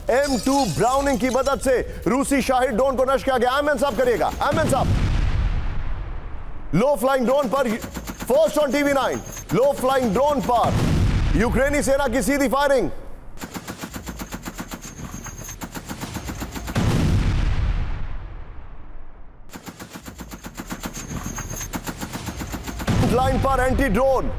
M2 browning की मदद से रूसी शाही ड्रोन को नष्ट किया गया। एमएन साहब करिएगा, एमएन साहब। लो फ्लाइंग ड्रोन पर first on TV9, low flying drone पर यूक्रेनी सेना की सीधी फायरिंग। लाइन पर एंटी ड्रोन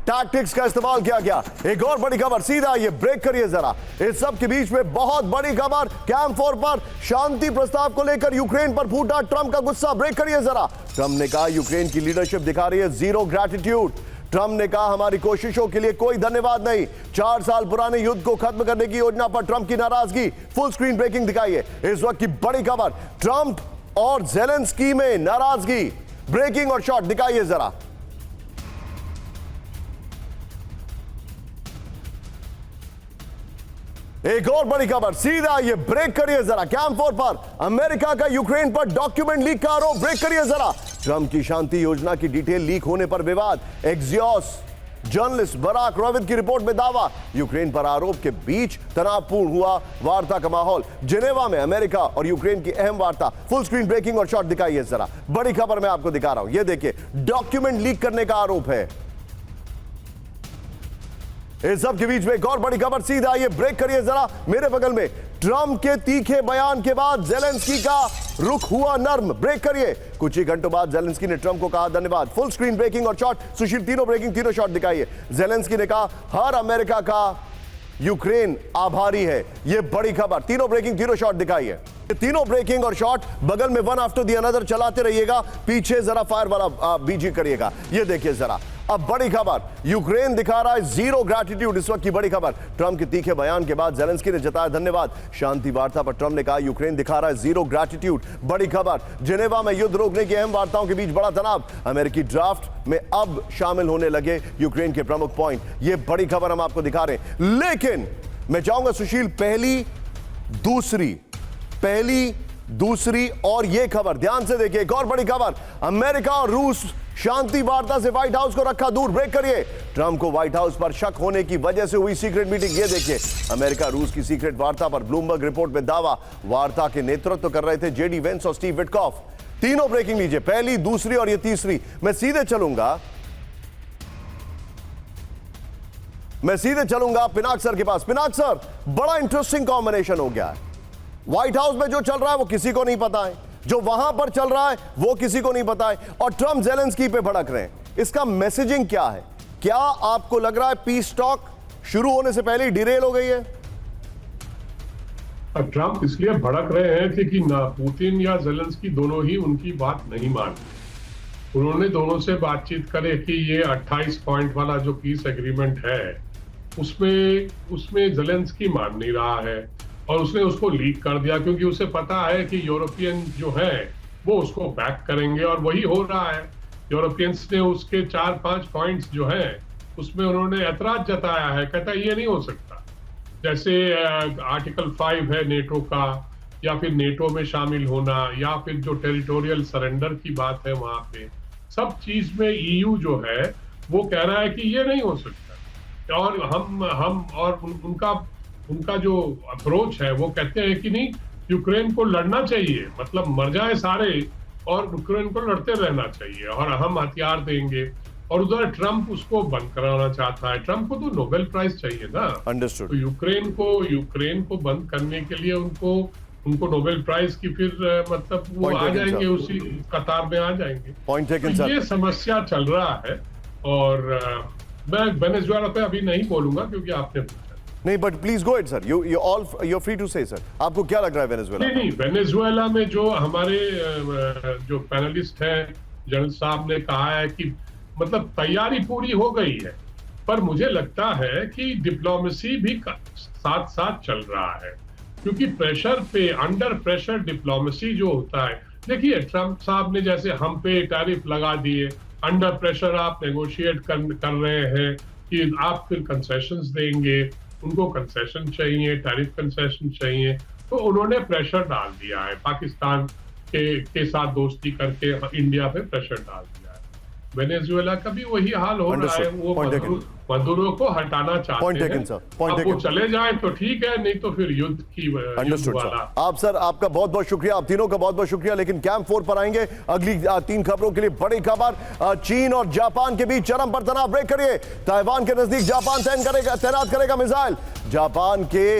टैक्टिक्स का इस्तेमाल किया गया। एक और बड़ी खबर, सीधा ये ब्रेक करिए जरा। इस सब के बीच में बहुत बड़ी खबर, कैंप 4 पर शांति प्रस्ताव को लेकर यूक्रेन पर फूटा ट्रंप का गुस्सा। ब्रेक करिए जरा। ट्रंप ने कहा यूक्रेन की लीडरशिप दिखा रही है जीरो ग्रैटिट्यूड। ट्रंप ने कहा हमारी कोशिशों के लिए कोई धन्यवाद नहीं। 4 साल पुराने युद्ध को खत्म करने की योजना पर ट्रंप की नाराजगी। फुल स्क्रीन ब्रेकिंग दिखाइए। इस वक्त की बड़ी खबर, ट्रंप और ज़ेलेंस्की में नाराजगी। ब्रेकिंग और शॉट दिखाइए जरा। एक और बड़ी खबर, सीधा ये ब्रेक करिए जरा। कैंप 4 पर अमेरिका का यूक्रेन पर डॉक्यूमेंट लीक का आरोप। ब्रेक करिए जरा। ट्रंप की शांति योजना की डिटेल लीक होने पर विवाद। एक्सियोस जर्नलिस्ट बराक रविद की रिपोर्ट में दावा। यूक्रेन पर आरोप के बीच तनावपूर्ण हुआ वार्ता का माहौल। जिनेवा में अमेरिका और यूक्रेन की अहम वार्ता। फुल स्क्रीन ब्रेकिंग और शॉट दिखाइए जरा। बड़ी खबर मैं आपको दिखा रहा हूं, ये देखिए, डॉक्यूमेंट लीक करने का आरोप है। इस सब के बीच में एक और बड़ी खबर, सीधा ये ब्रेक करिए जरा मेरे बगल में। ट्रंप के तीखे बयान के बाद ज़ेलेंस्की का रुख हुआ नर्म। ब्रेक करिए। कुछ ही घंटों बाद ज़ेलेंस्की ने ट्रंप को कहा धन्यवाद। फुल स्क्रीन ब्रेकिंग और शॉट। सुशील, तीनों ब्रेकिंग, तीनों शॉट दिखाइए। ज़ेलेंस्की ने कहा हर अमेरिका का यूक्रेन आभारी है। ये बड़ी खबर, तीनों ब्रेकिंग, तीनों शॉट दिखाइए। तीनों ब्रेकिंग और शॉट बगल में वन आफ्टर दी अनदर चलाते रहिएगा। पीछे जरा फायर वाला बीजी करिएगा। ये देखिए जरा। अब बड़ी खबर, यूक्रेन दिखा रहा है जीरो ग्रैटिट्यूड। इस वक्त की बड़ी खबर, ट्रंप के तीखे बयान के बाद ज़ेलेंस्की ने जताया धन्यवाद। शांति वार्ता पर ट्रंप ने कहा यूक्रेन दिखा रहा है जीरो ग्रैटिट्यूड। बड़ी खबर, जिनेवा में युद्ध रोकने की अहम वार्ताओं के बीच बड़ा तनाव। अमेरिकी ड्राफ्ट में अब शामिल होने लगे यूक्रेन के प्रमुख पॉइंट। ये बड़ी खबर हम आपको दिखा रहे हैं। लेकिन मैं चाहूंगा सुशील, पहली दूसरी और ये खबर ध्यान से देखिए। एक और बड़ी खबर, अमेरिका और रूस शांति वार्ता से व्हाइट हाउस को रखा दूर। ब्रेक करिए। ट्रंप को व्हाइट हाउस पर शक होने की वजह से हुई सीक्रेट मीटिंग। ये देखिए, अमेरिका रूस की सीक्रेट वार्ता पर ब्लूमबर्ग रिपोर्ट में दावा। वार्ता के नेतृत्व कर रहे थे जेडी वेंस और स्टीव विटकॉफ। तीनों ब्रेकिंग लीजिए, पहली, दूसरी और ये तीसरी। मैं सीधे चलूंगा पिनाक सर के पास। पिनाक सर, बड़ा इंटरेस्टिंग कॉम्बिनेशन हो गया है। व्हाइट हाउस में जो चल रहा है वो किसी को नहीं पता है, जो वहां पर चल रहा है वो किसी को नहीं पता है, और ट्रंप ज़ेलेंस्की पे भड़क रहे हैं। इसका मैसेजिंग क्या है? क्या आपको लग रहा है पीस टॉक शुरू होने से पहले ही डिरेल हो गई है? ट्रंप इसलिए भड़क रहे हैं क्योंकि ना पुतिन या ज़ेलेंस्की दोनों ही उनकी बात नहीं मानते। उन्होंने दोनों से बातचीत करे कि ये 28 पॉइंट वाला जो पीस एग्रीमेंट है उसमें ज़ेलेंस्की मान नहीं रहा है, और उसने उसको लीक कर दिया क्योंकि उसे पता है कि यूरोपियन जो है वो उसको बैक करेंगे, और वही हो रहा है। यूरोपियंस ने उसके 4-5 पॉइंट्स जो हैं उसमें उन्होंने ऐतराज जताया है, कहता है ये नहीं हो सकता। जैसे आर्टिकल 5 है नेटो का, या फिर नेटो में शामिल होना, या फिर जो टेरिटोरियल सरेंडर की बात है वहां पे, सब चीज में ईयू जो है वो कह रहा है कि ये नहीं हो सकता। और हम और उनका जो अप्रोच है वो कहते हैं कि नहीं, यूक्रेन को लड़ना चाहिए, मतलब मर जाए सारे और यूक्रेन को लड़ते रहना चाहिए, और हम हथियार देंगे। और उधर ट्रंप उसको बंद कराना चाहता है। ट्रंप को तो नोबेल प्राइज चाहिए ना। अंडरस्टूड। तो यूक्रेन को बंद करने के लिए उनको नोबेल प्राइज की फिर मतलब वो आ जाएंगे, उसी कतार में आ जाएंगे। पॉइंट टेकन तो सर। ये समस्या चल रहा है, और मैं वेनेजुएला पे अभी नहीं बोलूंगा क्योंकि आपने नहीं, but please go it sir, you're free to say sir. आपको क्या लग रहा है वेनेजुएला? नहीं, वेनेजुएला में जो हमारे जो पैनलिस्ट हैं, जनरल साहब ने कहा है कि मतलब तैयारी पूरी हो गई है, पर मुझे लगता है कि डिप्लोमेसी भी साथ साथ चल रहा है, क्योंकि प्रेशर पे, अंडर प्रेशर डिप्लोमेसी जो होता है। देखिए, ट्रंप साहब ने जैसे हम पे टैरिफ लगा दिए, अंडर प्रेशर आप नेगोशिएट कर रहे हैं कि आप फिर कंसेशंस देंगे, उनको कंसेशन चाहिए, टैरिफ कंसेशन चाहिए, तो उन्होंने प्रेशर डाल दिया है। पाकिस्तान के साथ दोस्ती करके इंडिया पे प्रेशर डाल दिया है। वेनेजुएला का भी वही हाल हो रहा है। मदुरो को हटाना चाहते Point taken, हैं। sir. Point अब वो taken. चले जाए तो ठीक है, नहीं तो फिर युद्ध अंडरस्टूड वाला। सर। आप सर आपका बहुत बहुत शुक्रिया, आप तीनों का बहुत बहुत शुक्रिया। लेकिन कैंप 4 पर आएंगे अगली 3 खबरों के लिए। बड़ी खबर, चीन और जापान के बीच चरम पर तनाव। ब्रेक करिए। ताइवान के नजदीक जापान तैनात करेगा मिसाइल। जापान के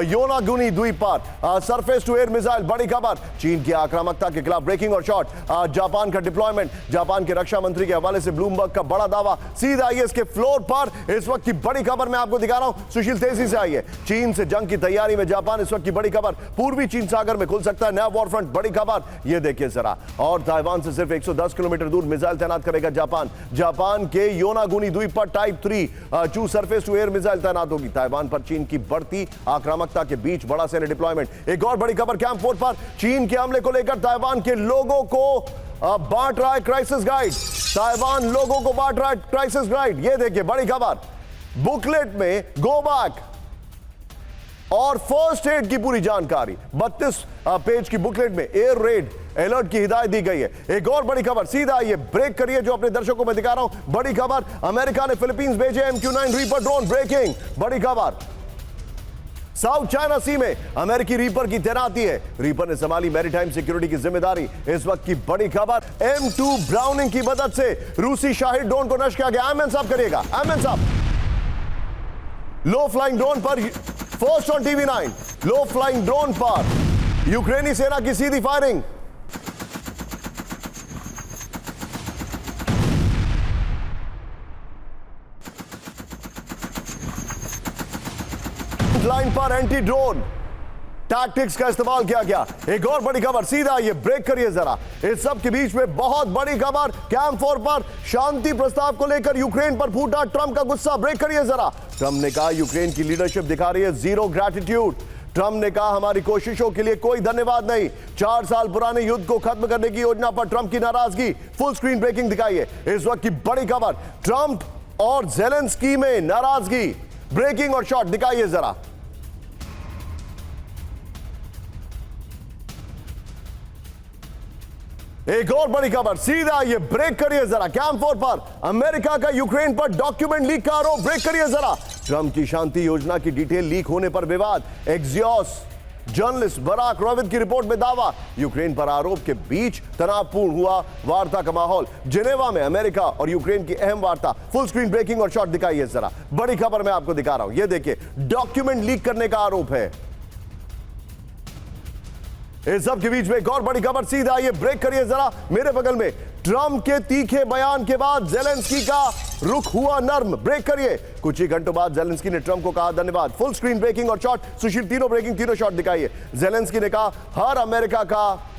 योनागुनी द्वीप पर सरफेस टू एयर मिसाइल। बड़ी खबर, चीन की आक्रामकता के खिलाफ ब्रेकिंग और शॉट, जापान का डिप्लॉयमेंट। जापान के रक्षा मंत्री के हवाले से ब्लूमबर्ग का बड़ा दावा। सीधा आईएएस के फ्लोर पर इस वक्त की बड़ी खबर मैं आपको दिखा रहा हूं। सुशील तेजी से आइए। चीन से जंग की तैयारी में जापान, इस वक्त की बड़ी खबर। पूर्वी चीन सागर में खुल सकता है नया वॉर फ्रंट। बड़ी खबर ये देखिए जरा। और ताइवान से सिर्फ 110 किलोमीटर दूर मिसाइल तैनात करेगा जापान। जापान के योनागुनी द्वीप पर type 3 to surface to air missile तैनात होगी। ताइवान पर चीन की बढ़ती आक्रामकता के बीच बड़ा सैन्य डिप्लॉयमेंट। एक और बड़ी खबर कैंप 4 पर चीन के हमले को लेकर ताइवान के लोगों को बांट रहा है क्राइसिस गाइड। ताइवान लोगों को बांट रहा है क्राइसिस गाइड। ये देखिए बड़ी खबर। बुकलेट में गो बैक और फर्स्ट एड की पूरी जानकारी 32 पेज की बुकलेट में एयर रेड अलर्ट की हिदायत दी गई है। एक और बड़ी खबर, सीधा ये ब्रेक करिए जो अपने दर्शकों में दिखा रहा हूं। बड़ी खबर, अमेरिका ने फिलीपींस भेजे MQ-9 रीपर ड्रोन। ब्रेकिंग बड़ी खबर, साउथ चाइना सी में अमेरिकी रीपर की तैनाती है। रीपर ने संभाली मैरीटाइम सिक्योरिटी की जिम्मेदारी। इस वक्त की बड़ी खबर, M2 ब्राउनिंग की मदद से रूसी शाही ड्रोन को नष्ट किया गया। एमएन साहब करिएगा। एमएन साहब, लो फ्लाइंग ड्रोन पर first on TV9। Low flying drone पर यूक्रेनी सेना की सीधी फायरिंग। लाइन पर एंटी ड्रोन टैक्टिक्स का इस्तेमाल किया गया। एक और बड़ी खबर, सीधा ये ब्रेक करिए जरा। इस सब के बीच में बहुत बड़ी खबर, कैंप 4 पर शांति प्रस्ताव को लेकर यूक्रेन पर फूटा ट्रंप का गुस्सा। ब्रेक करिए जरा। ट्रंप ने कहा यूक्रेन की लीडरशिप दिखा रही है जीरो ग्रैटिट्यूड। ट्रंप ने कहा हमारी कोशिशों के लिए कोई धन्यवाद नहीं। 4 साल पुराने युद्ध को खत्म करने की योजना पर ट्रंप की नाराजगी। फुल स्क्रीन ब्रेकिंग दिखाइए। इस वक्त की बड़ी खबर, ट्रंप और जेलेंस्की में नाराजगी। ब्रेकिंग और शॉट दिखाइए जरा। एक और बड़ी खबर, सीधा ये ब्रेक करिए जरा। कैंप 4 पर अमेरिका का यूक्रेन पर डॉक्यूमेंट लीक का आरोप। ब्रेक करिए जरा। ट्रंप की शांति योजना की डिटेल लीक होने पर विवाद। एक्सियोस जर्नलिस्ट बराक रोविद की रिपोर्ट में दावा। यूक्रेन पर आरोप के बीच तनावपूर्ण हुआ वार्ता का माहौल। जिनेवा में अमेरिका और यूक्रेन की अहम वार्ता। फुल स्क्रीन ब्रेकिंग और शॉट दिखाइए जरा। बड़ी खबर मैं आपको दिखा रहा हूं। ये देखिए, डॉक्यूमेंट लीक करने का आरोप है। इस सब के बीच में एक और बड़ी खबर, सीधा ये ब्रेक करिए जरा। मेरे बगल में ट्रंप के तीखे बयान के बाद जेलेंस्की का रुख हुआ नर्म। ब्रेक करिए। कुछ ही घंटों बाद जेलेंस्की ने ट्रंप को कहा धन्यवाद। फुल स्क्रीन ब्रेकिंग और शॉट। सुशील, तीनों ब्रेकिंग, तीनों शॉट दिखाइए। जेलेंस्की ने कहा हर अमेरिका का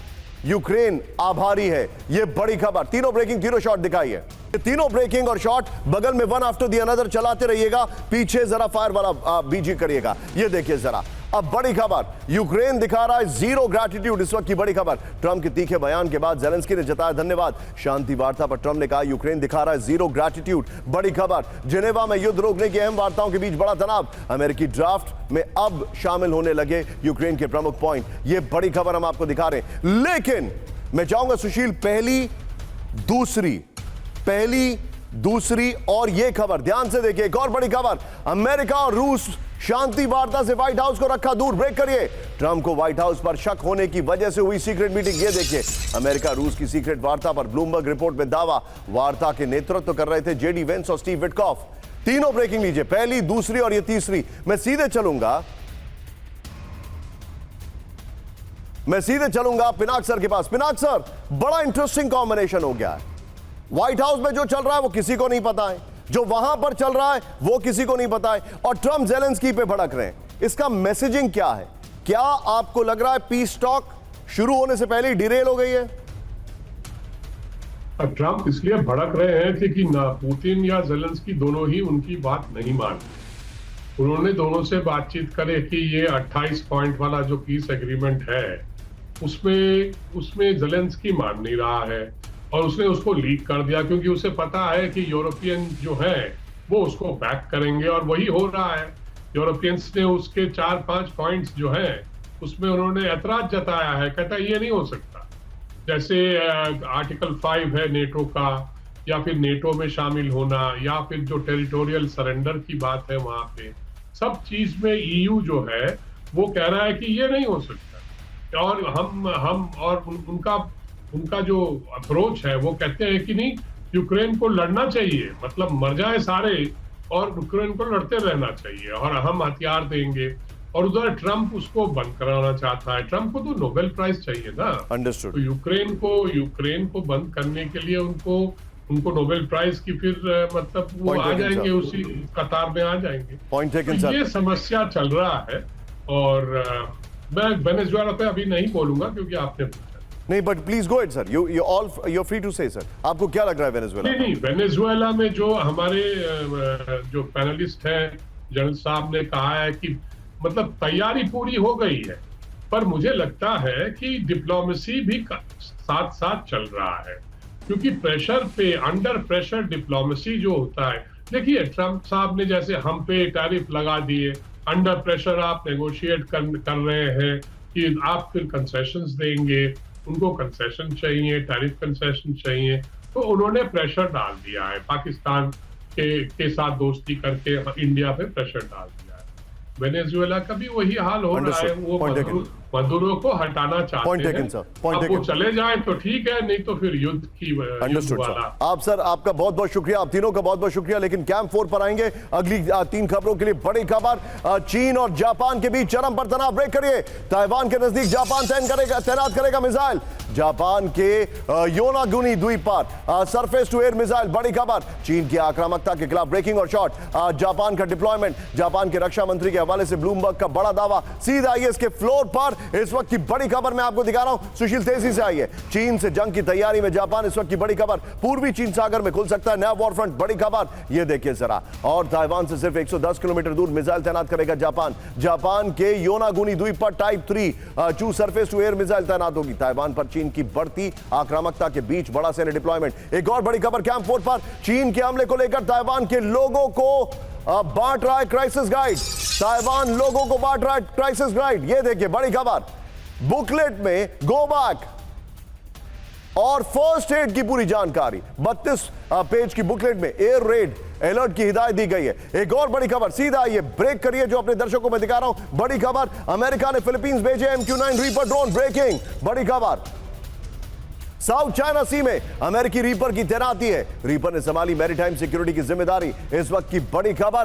यूक्रेन आभारी है। यह बड़ी खबर। तीनों ब्रेकिंग, तीनों शॉट दिखाइए। तीनों ब्रेकिंग और शॉट बगल में वन आफ्टर दी अनदर चलाते रहिएगा। पीछे जरा फायर वाला बीजी करिएगा। ये देखिए जरा। अब बड़ी खबर, यूक्रेन दिखा रहा है जीरो ग्रैटिट्यूड। इस वक्त की बड़ी खबर, ट्रंप के तीखे बयान के बाद जेलेंस्की ने जताया धन्यवाद। शांति वार्ता पर ट्रंप ने कहा यूक्रेन दिखा रहा है जीरो ग्रैटिट्यूड। बड़ी खबर, जिनेवा में युद्ध रोकने की अहम वार्ताओं के बीच बड़ा तनाव। अमेरिकी ड्राफ्ट में अब शामिल होने लगे यूक्रेन के प्रमुख पॉइंट। यह बड़ी खबर हम आपको दिखा रहे हैं। लेकिन मैं चाहूंगा सुशील, पहली दूसरी और यह खबर ध्यान से देखिए। एक और बड़ी खबर, अमेरिका और रूस शांति वार्ता से व्हाइट हाउस को रखा दूर। ब्रेक करिए। ट्रंप को व्हाइट हाउस पर शक होने की वजह से हुई सीक्रेट मीटिंग। ये देखिए, अमेरिका रूस की सीक्रेट वार्ता पर ब्लूमबर्ग रिपोर्ट में दावा। वार्ता के नेतृत्व कर रहे थे जेडी वेंस और स्टीव विटकॉफ। तीनों ब्रेकिंग लीजिए, पहली, दूसरी और ये तीसरी। मैं सीधे चलूंगा पिनाक सर के पास। पिनाक सर, बड़ा इंटरेस्टिंग कॉम्बिनेशन हो गया है। व्हाइट हाउस में जो चल रहा है वो किसी को नहीं पता है, जो वहां पर चल रहा है वो किसी को नहीं पता है, और ट्रंप जेलेंस्की पे भड़क रहे हैं। इसका मैसेजिंग क्या है? क्या आपको लग रहा है पीस टॉक शुरू होने से पहले ही डिरेल हो गई है? ट्रंप इसलिए भड़क रहे हैं क्योंकि ना पुतिन या जेलेंस्की दोनों ही उनकी बात नहीं मान। उन्होंने दोनों से बातचीत करे कि ये 28 पॉइंट वाला जो पीस एग्रीमेंट है उसमें जेलेंस्की मान नहीं रहा है, और उसने उसको लीक कर दिया क्योंकि उसे पता है कि यूरोपियन जो है वो उसको बैक करेंगे, और वही हो रहा है। यूरोपियंस ने उसके 4-5 पॉइंट्स जो हैं उसमें उन्होंने ऐतराज जताया है। कहता है ये नहीं हो सकता। जैसे आर्टिकल 5 है नेटो का, या फिर नेटो में शामिल होना या फिर जो टेरिटोरियल सरेंडर की बात है वहां पे, सब चीज में ईयू जो है वो कह रहा है कि ये नहीं हो सकता। और हम और उनका जो अप्रोच है वो कहते हैं कि नहीं, यूक्रेन को लड़ना चाहिए, मतलब मर जाए सारे और यूक्रेन को लड़ते रहना चाहिए और हम हथियार देंगे। और उधर ट्रंप उसको बंद कराना चाहता है। ट्रंप को तो नोबेल प्राइज चाहिए ना। अंडरस्टूड। तो यूक्रेन को बंद करने के लिए उनको नोबेल प्राइज की फिर मतलब वो Point आ taken, जाएंगे, sir. उसी कतार में आ जाएंगे। पॉइंट टेकन तो सर। ये समस्या चल रहा है। और मैं वेनेजुएला पे अभी नहीं बोलूंगा क्योंकि आपने पूछा। नहीं, but please go it sir, you free to say sir, आपको क्या लग रहा है वेनेजुएला? नहीं, वेनेजुएला में जो हमारे जो पैनलिस्ट हैं, जनरल साहब ने कहा है कि मतलब तैयारी पूरी हो गई है, पर मुझे लगता है कि डिप्लोमेसी भी साथ साथ चल रहा है, क्योंकि प्रेशर पे, अंडर प्रेशर डिप्लोमेसी जो होता है, देखिए ट्रंप साहब ने जैसे हम पे टैरिफ लगा दिए, अंडर प्रेशर आप नेगोशिएट कर रहे हैं कि आप फिर कंसेशंस देंगे, उनको कंसेशन चाहिए, टैरिफ कंसेशन चाहिए, तो उन्होंने प्रेशर डाल दिया है पाकिस्तान के साथ दोस्ती करके इंडिया पे प्रेशर डाल दिया है। वेनेजुएला का भी वही हाल हो रहा है। वो मदुरो को हटाना चाहते हैं। अब वो चले जाएं तो ठीक है, नहीं तो फिर युद्ध की अंडरस्टूड सर। आप सर, आपका बहुत बहुत शुक्रिया, आप तीनों का बहुत बहुत शुक्रिया। लेकिन कैंप 4 पर आएंगे अगली 3 खबरों के लिए। बड़ी खबर, चीन और जापान के बीच चरम पर तनाव। ब्रेक करिए। ताइवान के नजदीक जापान तैनात करेगा मिसाइल। जापान के योनागुनी द्वीप पर सरफेस टू एयर मिसाइल। बड़ी खबर, चीन की आक्रामकता के खिलाफ ब्रेकिंग और शॉट। जापान का डिप्लॉयमेंट। जापान के रक्षा मंत्री के हवाले से ब्लूमबर्ग का बड़ा दावा। सीधा आइए इसके फ्लोर पर। इस वक्त की बड़ी खबर मैं आपको दिखा रहा हूं, सुशील तेजी से आइए। चीन से जंग की तैयारी में जापान, इस वक्त की बड़ी खबर। पूर्वी चीन सागर में खुल सकता है नया वॉर फ्रंट। बड़ी खबर ये देखिए जरा। और ताइवान से सिर्फ 110 किलोमीटर दूर मिसाइल तैनात करेगा जापान। जापान के योनागुनी द्वीप पर टाइप 3 चू सरफेस टू एयर मिसाइल तैनात होगी। ताइवान पर चीन की बढ़ती आक्रामकता के बीच बड़ा सैन्य डिप्लॉयमेंट। एक और बड़ी खबर कैंप 4 पर, चीन के हमले को लेकर ताइवान के लोगों को बांट रहा है क्राइसिस गाइड। ताइवान लोगों को बांट रहा है क्राइसिस गाइड। ये देखिए बड़ी खबर, बुकलेट में गो बैक और फर्स्ट एड की पूरी जानकारी। 32 पेज की बुकलेट में एयर रेड अलर्ट की हिदायत दी गई है। एक और बड़ी खबर, सीधा ये ब्रेक करिए जो अपने दर्शकों में दिखा रहा हूं। बड़ी खबर, अमेरिका ने फिलीपींस भेजे MQ-9 रीपर ड्रोन। ब्रेकिंग बड़ी खबर, साउथ चाइना सी में अमेरिकी रीपर की तैनाती है। रीपर ने संभाली मैरीटाइम सिक्योरिटी की जिम्मेदारी। इस वक्त की बड़ी खबर,